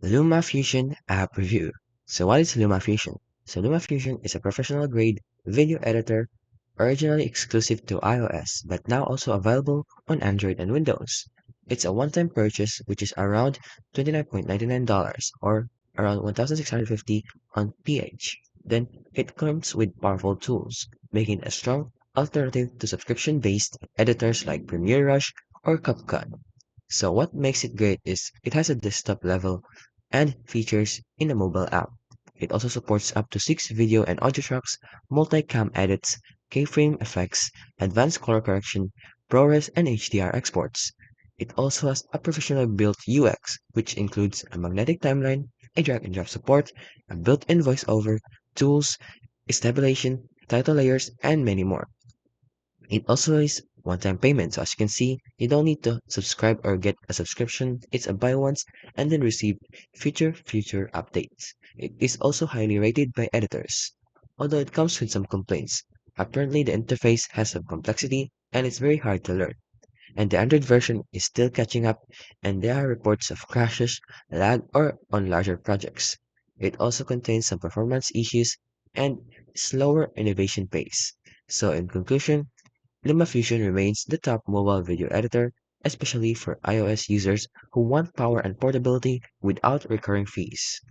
LumaFusion App Review. So what is LumaFusion? So LumaFusion is a professional-grade video editor originally exclusive to iOS, but now also available on Android and Windows. It's a one-time purchase which is around $29.99 or around 1,650 on PH. Then it comes with powerful tools, making it a strong alternative to subscription-based editors like Premiere Rush or CapCut. So what makes it great is it has a desktop level and features in a mobile app. It also supports up to 6 video and audio tracks, multi-cam edits, keyframe effects, advanced color correction, ProRes and HDR exports. It also has a professional built UX, which includes a magnetic timeline, a drag and drop support, a built-in voiceover, tools, stabilization, title layers, and many more. It also is one-time payment, so as you can see, you don't need to subscribe or get a subscription. It's a buy once and then receive future updates. It is also highly rated by editors, although it comes with some complaints. Apparently, the interface has some complexity and it's very hard to learn. And the Android version is still catching up, and there are reports of crashes, lag, or on larger projects. It also contains some performance issues and slower innovation pace. So, in conclusion, LumaFusion remains the top mobile video editor, especially for iOS users who want power and portability without recurring fees.